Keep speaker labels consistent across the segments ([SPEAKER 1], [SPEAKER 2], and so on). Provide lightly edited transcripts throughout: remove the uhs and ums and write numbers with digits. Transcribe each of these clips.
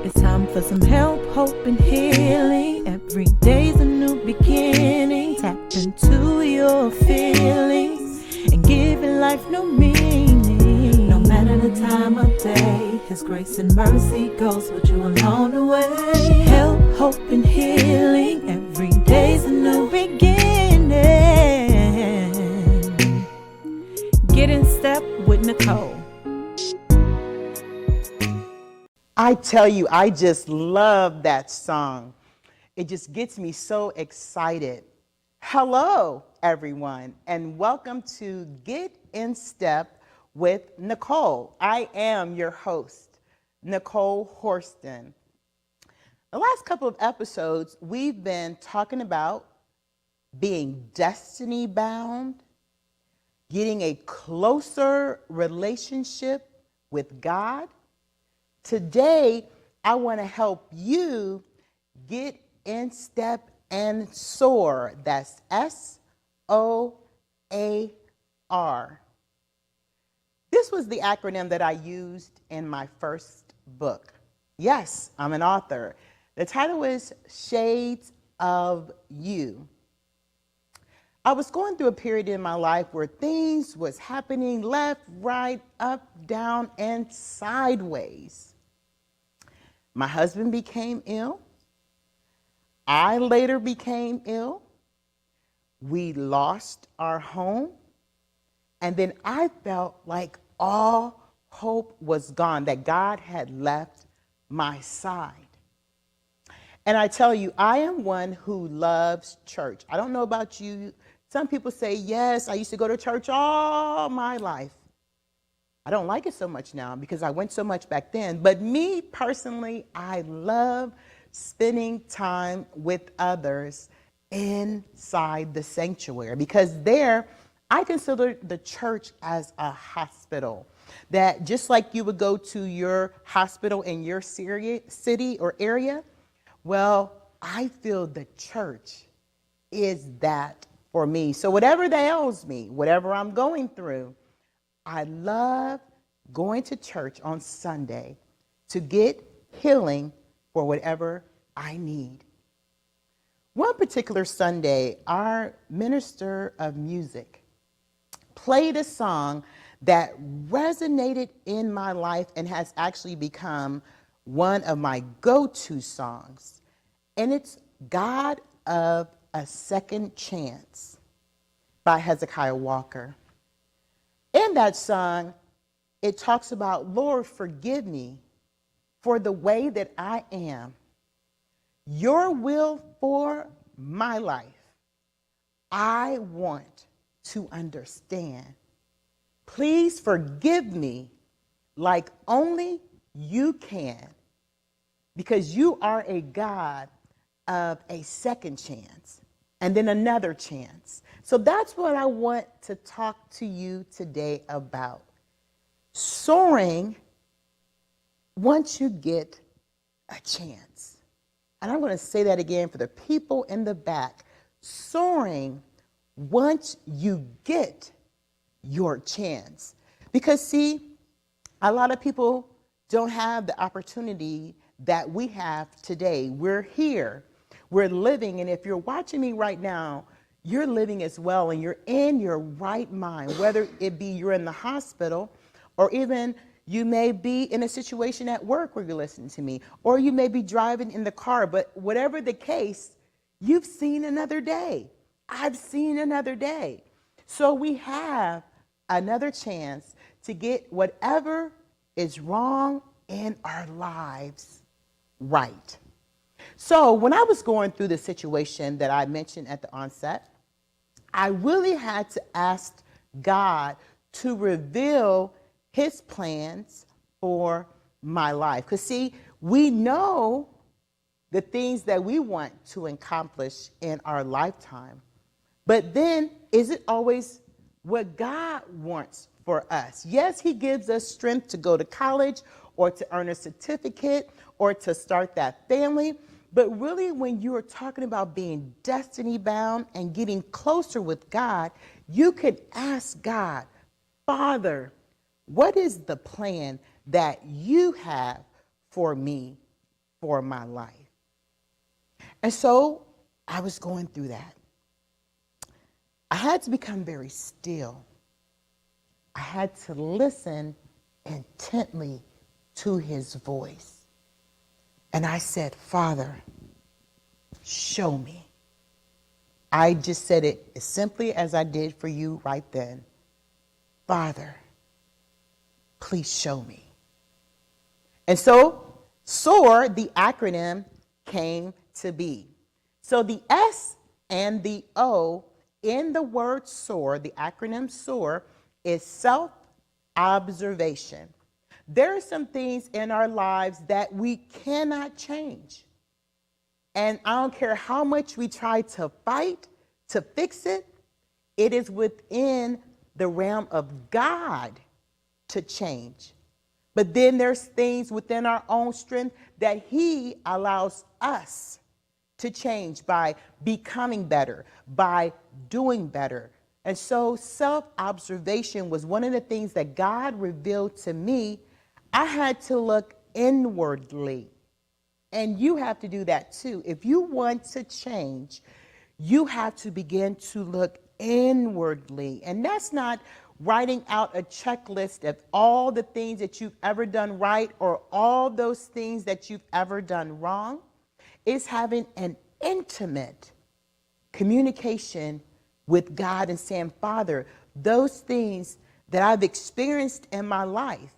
[SPEAKER 1] It's time for some help, hope, and healing. Every day's a new beginning. Tap into your feelings and giving life new meaning. No matter the time of day, His grace and mercy goes with you along the way. Help, hope, and healing. Every day's a new beginning. Get in step with Nicole.
[SPEAKER 2] I tell you, I just love that song. It just gets me so excited. Hello, everyone, and welcome to Get in Step with Nicole. I am your host, Nicole Horston. The last couple of episodes, we've been talking about being destiny bound, getting a closer relationship with God. Today, I want to help you get in step and soar. That's S-O-A-R. This was the acronym that I used in my first book. Yes, I'm an author. The title is Shades of You. I was going through a period in my life where things was happening left, right, up, down, and sideways. My husband became ill. I later became ill. We lost our home. And then I felt like all hope was gone, that God had left my side. And I tell you, I am one who loves church. I don't know about you. Some people say, yes, I used to go to church all my life. I don't like it so much now because I went so much back then. But me personally, I love spending time with others inside the sanctuary because there I consider the church as a hospital. That just like you would go to your hospital in your city or area, well, I feel the church is that for me. So whatever ails me, whatever I'm going through, I love going to church on Sunday to get healing for whatever I need. One particular Sunday, our minister of music played a song that resonated in my life and has actually become one of my go-to songs. And it's God of a Second Chance by Hezekiah Walker. In that song, it talks about, Lord, forgive me for the way that I am. Your will for my life, I want to understand. Please forgive me like only you can, because you are a God of a second chance and then another chance. So that's what I want to talk to you today about. Soaring once you get a chance. And I'm going to say that again for the people in the back. Soaring once you get your chance. Because see, a lot of people don't have the opportunity that we have today. We're here, we're living, and if you're watching me right now, you're living as well, and you're in your right mind, whether it be you're in the hospital, or even you may be in a situation at work where you're listening to me, or you may be driving in the car, but whatever the case, you've seen another day. I've seen another day. So we have another chance to get whatever is wrong in our lives right. So when I was going through the situation that I mentioned at the onset, I really had to ask God to reveal His plans for my life. Because see, we know the things that we want to accomplish in our lifetime. But then, is it always what God wants for us? Yes, He gives us strength to go to college or to earn a certificate or to start that family. But really, when you are talking about being destiny bound and getting closer with God, you could ask God, Father, what is the plan that you have for me? for my life. And so I was going through that. I had to become very still. I had to listen intently to his voice. And I said, Father, show me. I just said it as simply as I did for you right then. Father, please show me. And so SOAR, the acronym, came to be. So the S and the O in the word SOAR, the acronym SOAR, is self-observation. There are some things in our lives that we cannot change. And I don't care how much we try to fight to fix it, it is within the realm of God to change. But then there's things within our own strength that he allows us to change by becoming better, by doing better. And so self-observation was one of the things that God revealed to me. I had to look inwardly. And you have to do that too. If you want to change, you have to begin to look inwardly. And that's not writing out a checklist of all the things that you've ever done right or all those things that you've ever done wrong. It's having an intimate communication with God and saying, Father, those things that I've experienced in my life,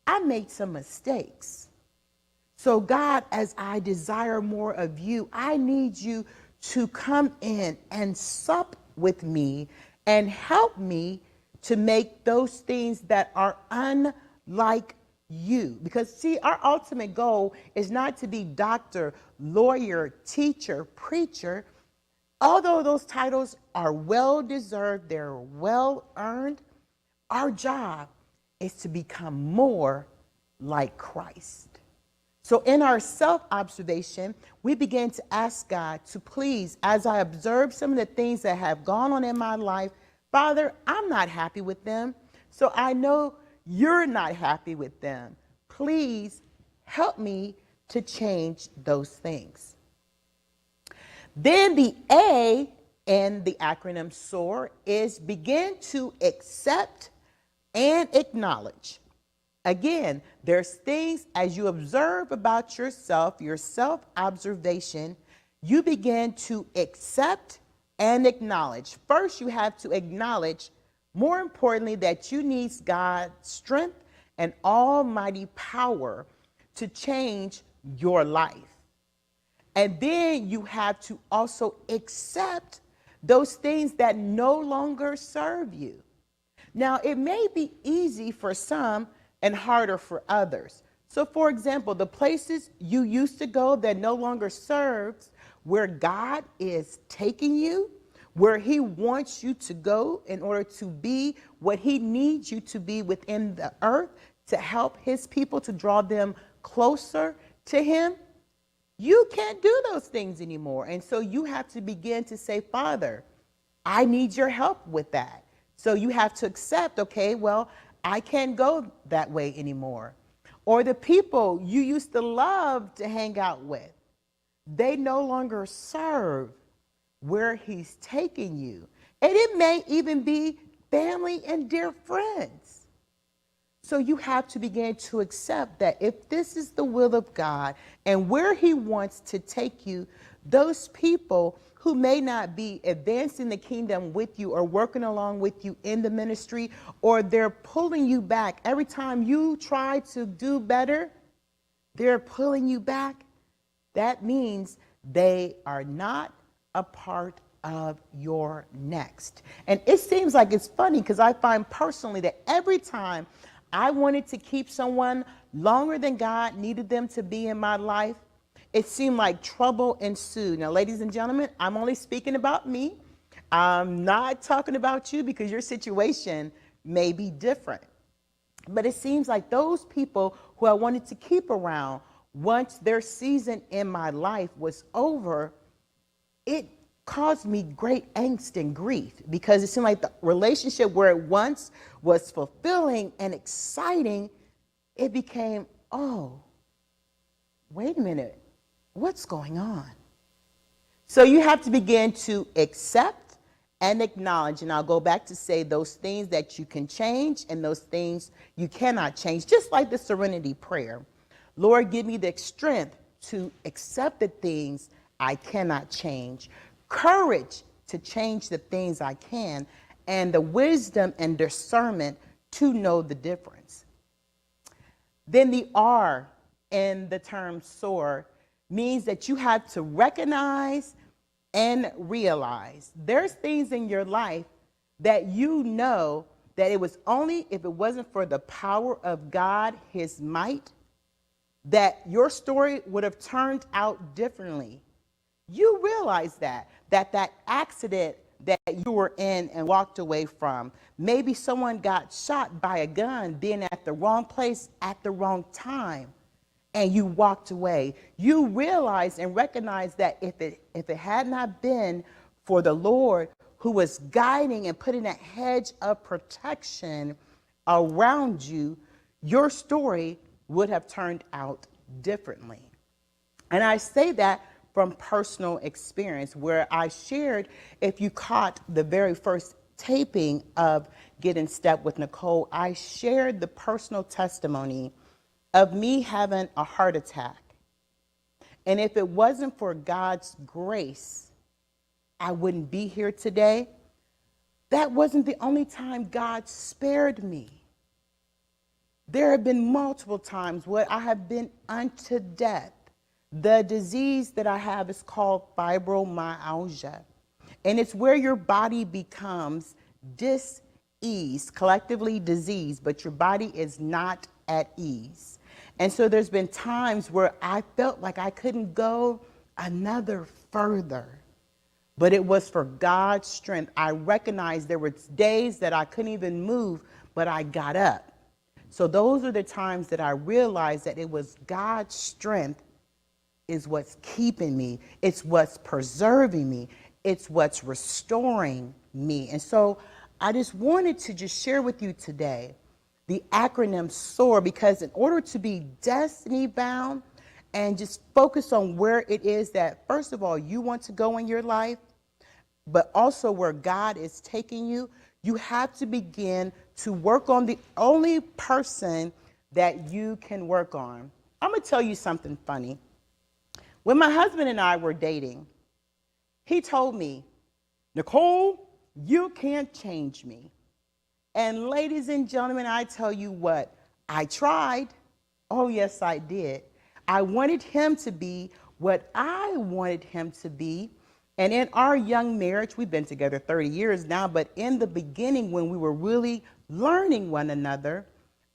[SPEAKER 2] I made some mistakes. So God, as I desire more of you, I need you to come in and sup with me and help me to make those things that are unlike you. Because see, our ultimate goal is not to be doctor, lawyer, teacher, preacher. Although those titles are well deserved, they're well earned, our job is to become more like Christ. So in our self-observation, we begin to ask God to please, as I observe some of the things that have gone on in my life, Father, I'm not happy with them. So I know you're not happy with them. Please help me to change those things. Then the A in the acronym SOAR is begin to accept and acknowledge. Again, there's things as you observe about yourself, your self-observation, you begin to accept and acknowledge. First, you have to acknowledge, more importantly, that you need God's strength and almighty power to change your life. And then you have to also accept those things that no longer serve you. Now, it may be easy for some and harder for others. So, for example, the places you used to go that no longer serves, where God is taking you, where he wants you to go in order to be what he needs you to be within the earth to help his people, to draw them closer to him, you can't do those things anymore. And so you have to begin to say, Father, I need your help with that. So you have to accept, okay, well, I can't go that way anymore. Or the people you used to love to hang out with, they no longer serve where he's taking you. And it may even be family and dear friends. So you have to begin to accept that if this is the will of God and where he wants to take you, those people who may not be advancing the kingdom with you or working along with you in the ministry, or they're pulling you back. Every time you try to do better, they're pulling you back. That means they are not a part of your next. And it seems like it's funny because I find personally that every time I wanted to keep someone longer than God needed them to be in my life, it seemed like trouble ensued. Now, ladies and gentlemen, I'm only speaking about me. I'm not talking about you because your situation may be different. But it seems like those people who I wanted to keep around, once their season in my life was over, it caused me great angst and grief because it seemed like the relationship where it once was fulfilling and exciting, it became, oh, wait a minute, what's going on? So you have to begin to accept and acknowledge. And I'll go back to say those things that you can change and those things you cannot change, just like the serenity prayer. Lord, give me the strength to accept the things I cannot change, courage to change the things I can, and the wisdom and discernment to know the difference. Then the R in the term soar means that you have to recognize and realize there's things in your life that you know that it was only if it wasn't for the power of God, his might, that your story would have turned out differently. You realize that accident that you were in and walked away from, maybe someone got shot by a gun being at the wrong place at the wrong time, and you walked away. You realize and recognize that if it had not been for the Lord who was guiding and putting that hedge of protection around you, your story would have turned out differently. And I say that from personal experience, where I shared, if you caught the very first taping of Get in Step with Nicole, I shared the personal testimony of me having a heart attack. And if it wasn't for God's grace, I wouldn't be here today. That wasn't the only time God spared me. There have been multiple times where I have been unto death. The disease that I have is called fibromyalgia. And it's where your body becomes dis-ease, collectively disease, but your body is not at ease. And so there's been times where I felt like I couldn't go another further. But it was for God's strength. I recognized there were days that I couldn't even move, but I got up. So those are the times that I realized that it was God's strength is what's keeping me. It's what's preserving me. It's what's restoring me. And so I just wanted to just share with you today the acronym SOAR, because in order to be destiny bound and just focus on where it is that, first of all, you want to go in your life, but also where God is taking you, you have to begin to work on the only person that you can work on. I'm going to tell you something funny. When my husband and I were dating, he told me, Nicole, you can't change me. And ladies and gentlemen, I tell you what, I tried. Oh, yes, I did. I wanted him to be what I wanted him to be. And in our young marriage, we've been together 30 years now, but in the beginning when we were really learning one another,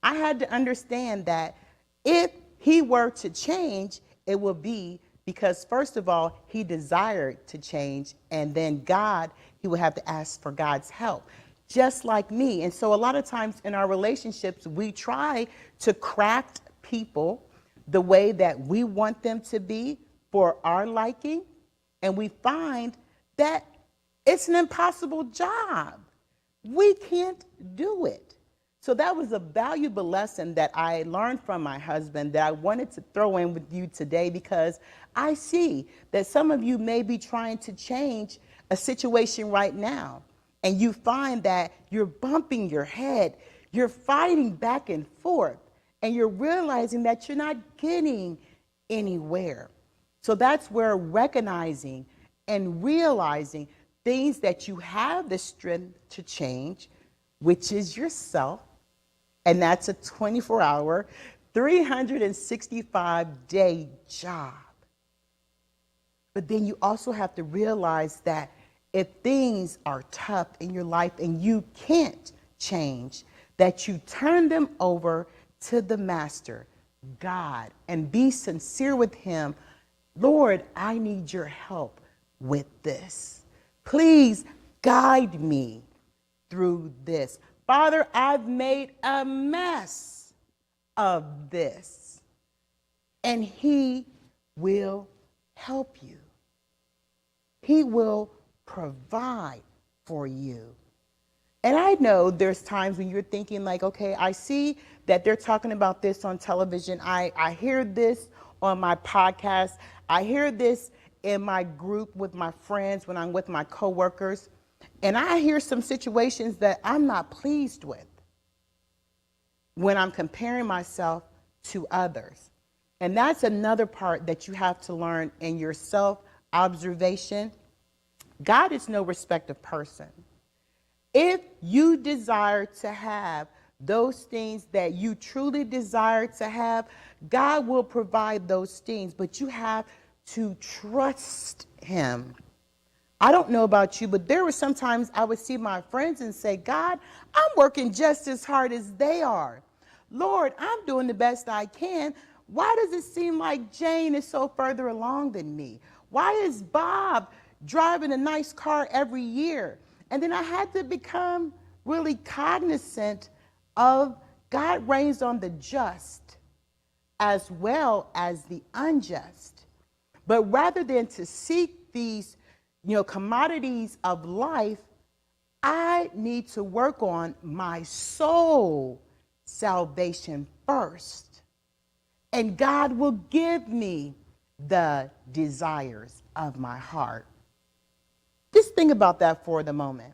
[SPEAKER 2] I had to understand that if he were to change, it would be because, first of all, he desired to change, and then God, he would have to ask for God's help, just like me. And so a lot of times in our relationships, we try to craft people the way that we want them to be for our liking, and we find that it's an impossible job. We can't do it. So that was a valuable lesson that I learned from my husband that I wanted to throw in with you today, because I see that some of you may be trying to change a situation right now, and you find that you're bumping your head, you're fighting back and forth, and you're realizing that you're not getting anywhere. So that's where recognizing and realizing things that you have the strength to change, which is yourself, and that's a 24-hour, 365-day job. But then you also have to realize that if things are tough in your life and you can't change, that you turn them over to the Master, God, and be sincere with him. Lord, I need your help with this. Please guide me through this. Father, I've made a mess of this. And he will help you. He will provide for you. And I know there's times when you're thinking like, okay, I see that they're talking about this on television. I hear this on my podcast. I hear this in my group with my friends when I'm with my coworkers. And I hear some situations that I'm not pleased with when I'm comparing myself to others. And that's another part that you have to learn in your self-observation. God is no respecter of person. If you desire to have those things that you truly desire to have, God will provide those things, but you have to trust him. I don't know about you, but there were sometimes I would see my friends and say, God, I'm working just as hard as they are. Lord, I'm doing the best I can. Why does it seem like Jane is so further along than me? Why is Bob driving a nice car every year? And then I had to become really cognizant of God reigns on the just as well as the unjust. But rather than to seek these, commodities of life, I need to work on my soul salvation first. And God will give me the desires of my heart. Just think about that for the moment.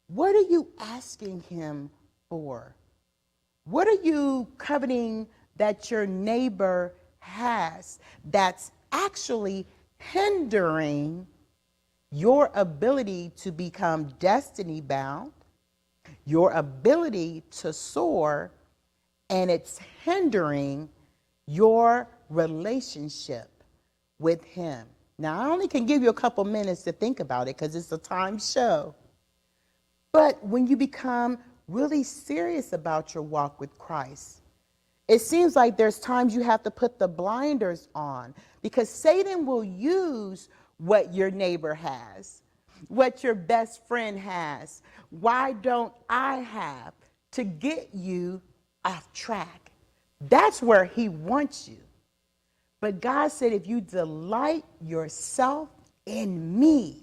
[SPEAKER 2] What are you asking him for? What are you coveting that your neighbor has that's actually hindering your ability to become destiny bound, your ability to soar, and it's hindering your relationship with him? Now, I only can give you a couple minutes to think about it because it's a time show. But when you become really serious about your walk with Christ, it seems like there's times you have to put the blinders on because Satan will use what your neighbor has, what your best friend has. Why don't I have to get you off track? That's where he wants you. But God said, if you delight yourself in me,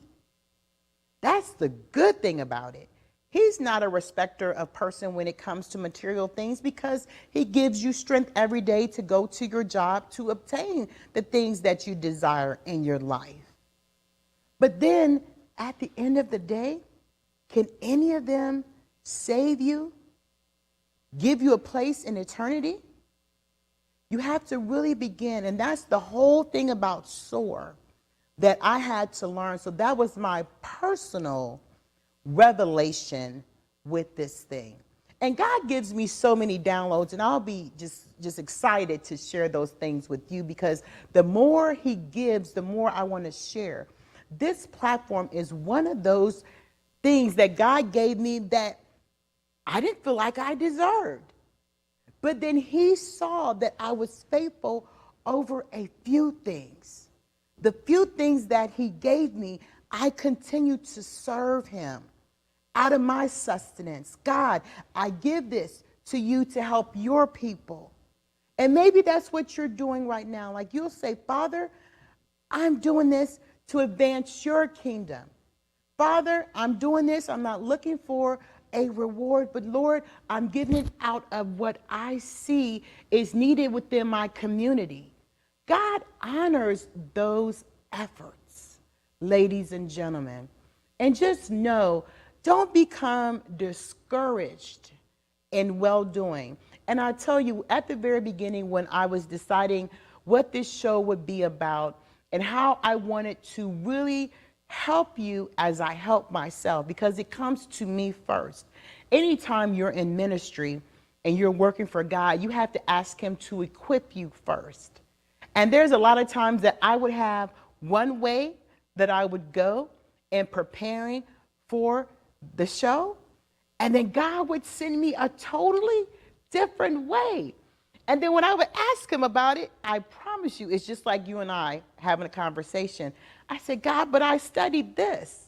[SPEAKER 2] that's the good thing about it. He's not a respecter of person when it comes to material things because he gives you strength every day to go to your job to obtain the things that you desire in your life. But then at the end of the day, can any of them save you, give you a place in eternity? You have to really begin, and that's the whole thing about Soar that I had to learn. So that was my personal revelation with this thing. And God gives me so many downloads, and I'll be just excited to share those things with you because the more he gives, the more I want to share. This platform is one of those things that God gave me that I didn't feel like I deserved. But then he saw that I was faithful over a few things. The few things that he gave me, I continued to serve him out of my sustenance. God, I give this to you to help your people. And maybe that's what you're doing right now. Like you'll say, Father, I'm doing this to advance your kingdom. Father, I'm doing this. I'm not looking for a reward, but Lord, I'm giving it out of what I see is needed within my community. God honors those efforts, ladies and gentlemen. And just know, don't become discouraged in well-doing. And I tell you, at the very beginning when I was deciding what this show would be about and how I wanted to really help you as I help myself, because it comes to me first. Anytime you're in ministry and you're working for God, you have to ask him to equip you first. And there's a lot of times that I would have one way that I would go in preparing for the show, and then God would send me a totally different way. And then when I would ask him about it, I promise you, it's just like you and I having a conversation. I said, God, but I studied this.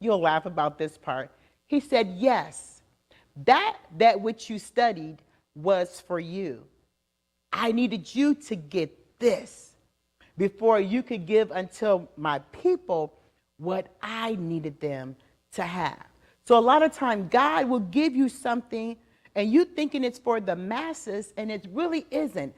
[SPEAKER 2] You'll laugh about this part. He said, yes, that which you studied was for you. I needed you to get this before you could give unto my people what I needed them to have. So a lot of time God will give you something and you thinking it's for the masses, and it really isn't.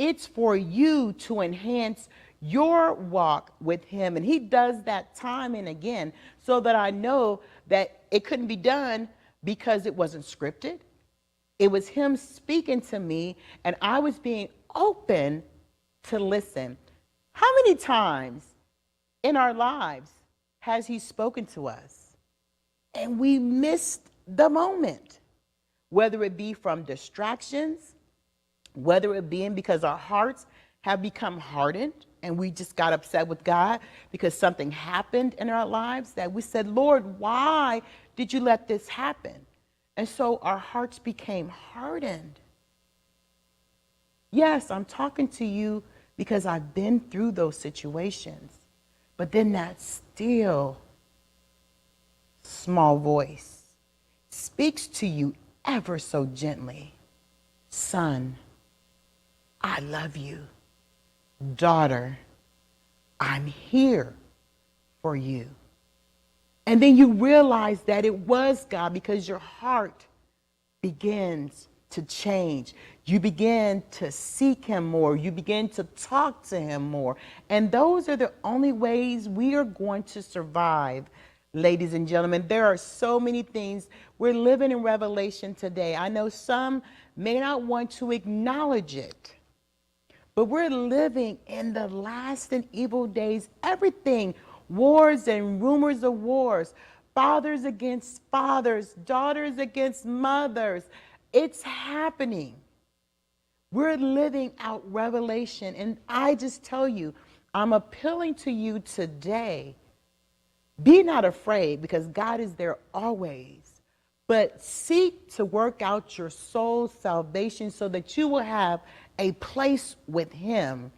[SPEAKER 2] It's for you to enhance your walk with him. And he does that time and again so that I know that it couldn't be done because it wasn't scripted. It was him speaking to me, and I was being open to listen. How many times in our lives has he spoken to us and we missed the moment? Whether it be from distractions, whether it be because our hearts have become hardened and we just got upset with God because something happened in our lives that we said, Lord, why did you let this happen? And so our hearts became hardened. Yes, I'm talking to you because I've been through those situations. But then that still small voice speaks to you ever so gently. Son, I love you. Daughter, I'm here for you. And then you realize that it was God because your heart begins to change. You begin to seek him more. You begin to talk to him more. And those are the only ways we are going to survive, ladies and gentlemen. There are so many things. We're living in Revelation today. I know some may not want to acknowledge it, but we're living in the last and evil days. Everything, wars and rumors of wars, fathers against fathers, daughters against mothers. It's happening. We're living out Revelation. And I just tell you, I'm appealing to you today. Be not afraid because God is there always. But seek to work out your soul's salvation so that you will have a place with him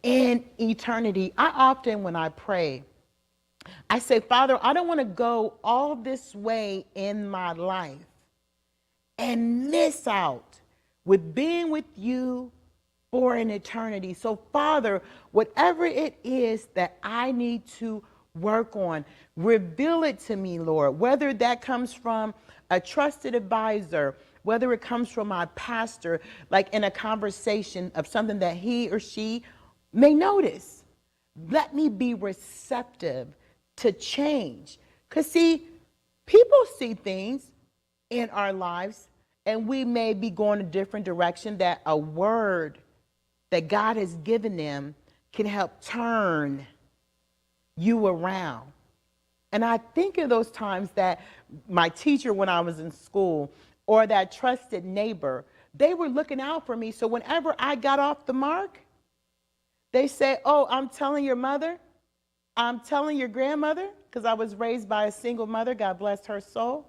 [SPEAKER 2] in eternity. I often, when I pray, I say, Father, I don't want to go all this way in my life and miss out with being with you for an eternity. So, Father, whatever it is that I need to work on, reveal it to me, Lord, whether that comes from a trusted advisor, whether it comes from my pastor, like in a conversation of something that he or she may notice. Let me be receptive to change. Because, see, people see things in our lives, and we may be going a different direction, that a word that God has given them can help turn you around. And I think of those times that my teacher when I was in school or that trusted neighbor, they were looking out for me. So whenever I got off the mark, they say, oh, I'm telling your mother, I'm telling your grandmother, because I was raised by a single mother, God bless her soul.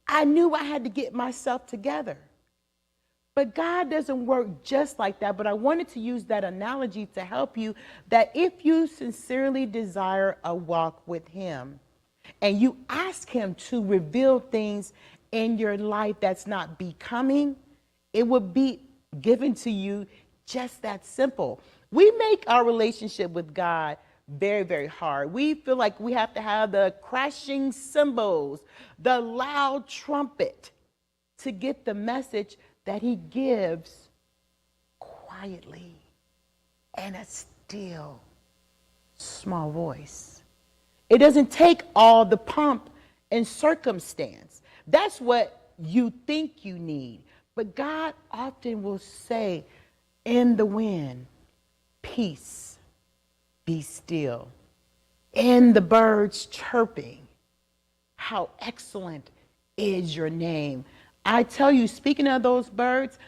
[SPEAKER 2] I knew I had to get myself together. But God doesn't work just like that. But I wanted to use that analogy to help you that if you sincerely desire a walk with him and you ask him to reveal things in your life that's not becoming, it will be given to you just that simple. We make our relationship with God very, very hard. We feel like we have to have the crashing cymbals, the loud trumpet to get the message that he gives quietly and a still small voice. It doesn't take all the pomp and circumstance. That's what you think you need. But God often will say in the wind, peace, be still. In the birds chirping, how excellent is your name. I tell you, speaking of those birds,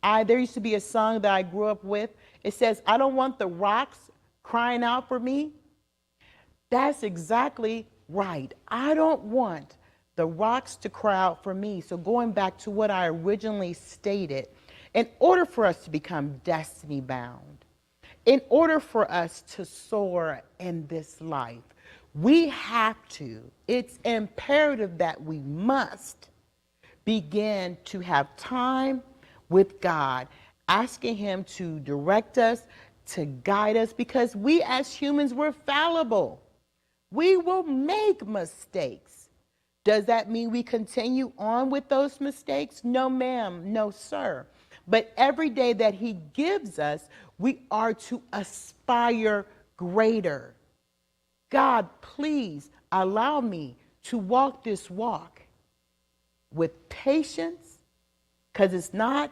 [SPEAKER 2] there used to be a song that I grew up with. It says, I don't want the rocks crying out for me. That's exactly right. I don't want the rocks to cry out for me. So going back to what I originally stated, in order for us to become destiny bound, in order for us to soar in this life, we have to, it's imperative that we must begin to have time with God, asking him to direct us, to guide us, because we as humans, we're fallible. We will make mistakes. Does that mean we continue on with those mistakes? No, ma'am. No, sir. But every day that he gives us, we are to aspire greater. God, please allow me to walk this walk with patience, because it's not,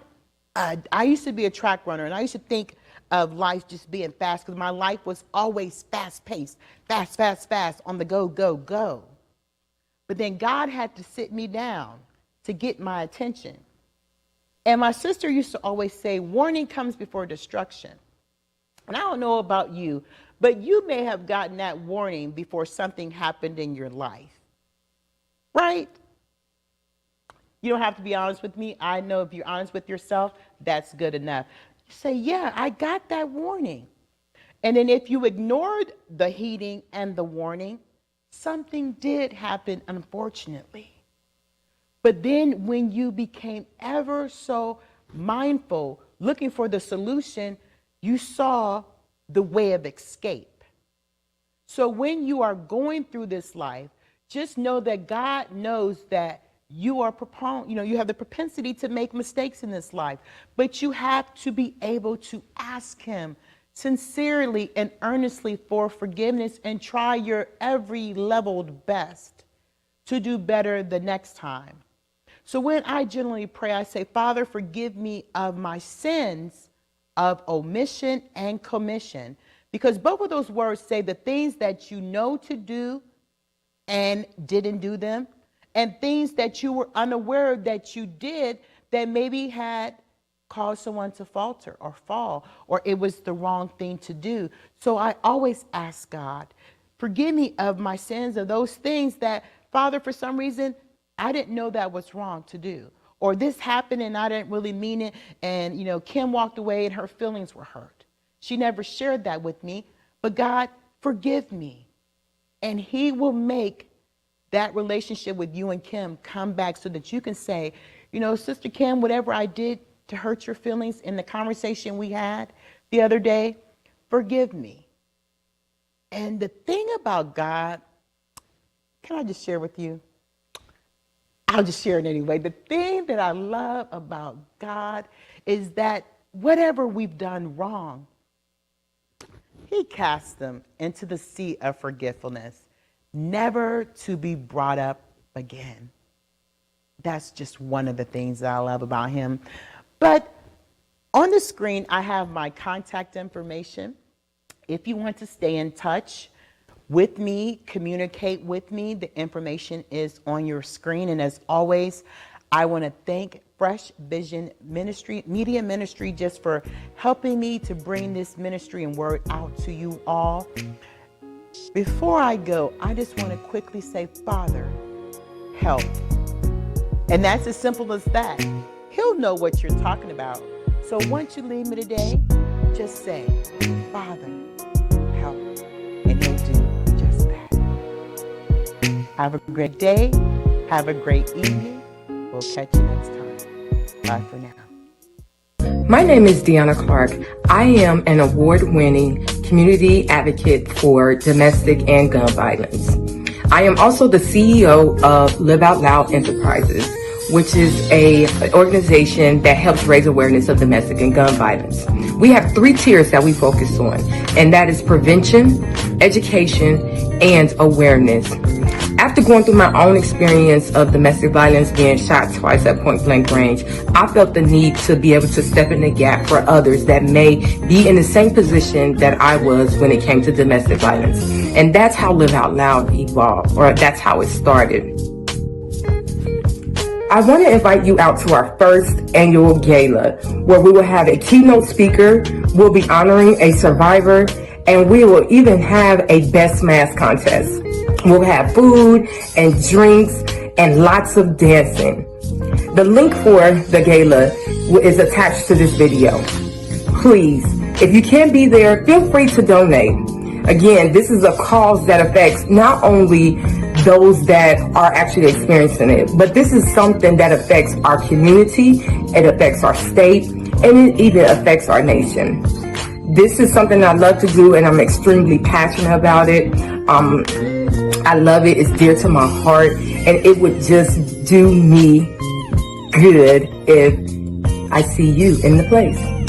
[SPEAKER 2] I used to be a track runner, and I used to think of life just being fast, because my life was always fast-paced, fast, on the go, go, go. But then God had to sit me down to get my attention. And my sister used to always say, warning comes before destruction. And I don't know about you, but you may have gotten that warning before something happened in your life, right? You don't have to be honest with me. I know if you're honest with yourself, that's good enough. You say, yeah, I got that warning. And then if you ignored the heeding and the warning, something did happen, unfortunately. But then when you became ever so mindful, looking for the solution, you saw the way of escape. So when you are going through this life, just know that God knows that you are you have the propensity to make mistakes in this life, but you have to be able to ask him sincerely and earnestly for forgiveness and try your every leveled best to do better the next time. So when I generally pray, I say, Father, forgive me of my sins of omission and commission, because both of those words say the things that you know to do and didn't do them, and things that you were unaware that you did that maybe had caused someone to falter or fall, or it was the wrong thing to do. So I always ask God, forgive me of my sins, of those things that, Father, for some reason, I didn't know that was wrong to do. Or this happened and I didn't really mean it. And, Kim walked away and her feelings were hurt. She never shared that with me. But God, forgive me. And he will make that relationship with you and Kim come back so that you can say, Sister Kim, whatever I did to hurt your feelings in the conversation we had the other day, forgive me. And the thing about God, can I just share with you? I'll just share it anyway. The thing that I love about God is that whatever we've done wrong, he casts them into the sea of forgetfulness, never to be brought up again. That's just one of the things that I love about him. But on the screen, I have my contact information. If you want to stay in touch with me, communicate with me, the information is on your screen. And as always, I want to thank Fresh Vision Ministry, Media Ministry, just for helping me to bring this ministry and word out to you all. Before I go, I just want to quickly say, Father, help. And that's as simple as that. He'll know what you're talking about. So once you leave me today, just say, Father, help. And he'll do just that. Have a great day. Have a great evening. We'll catch you next time. Bye for now.
[SPEAKER 3] My name is Deanna Clark. I am an award-winning community advocate for domestic and gun violence. I am also the CEO of Live Out Loud Enterprises, which is an organization that helps raise awareness of domestic and gun violence. We have 3 tiers that we focus on, and that is prevention, education, and awareness. After going through my own experience of domestic violence, being shot twice at point blank range, I felt the need to be able to step in the gap for others that may be in the same position that I was when it came to domestic violence. And that's how Live Out Loud evolved, or that's how it started. I want to invite you out to our first annual gala, where we will have a keynote speaker, we'll be honoring a survivor, and we will even have a best mask contest. We'll have food and drinks and lots of dancing. The link for the gala is attached to this video. Please, if you can't be there, feel free to donate. Again, this is a cause that affects not only those that are actually experiencing it, but this is something that affects our community, it affects our state, and it even affects our nation. This is something I love to do, and I'm extremely passionate about it. I love it. It's dear to my heart, and it would just do me good if I see you in the place.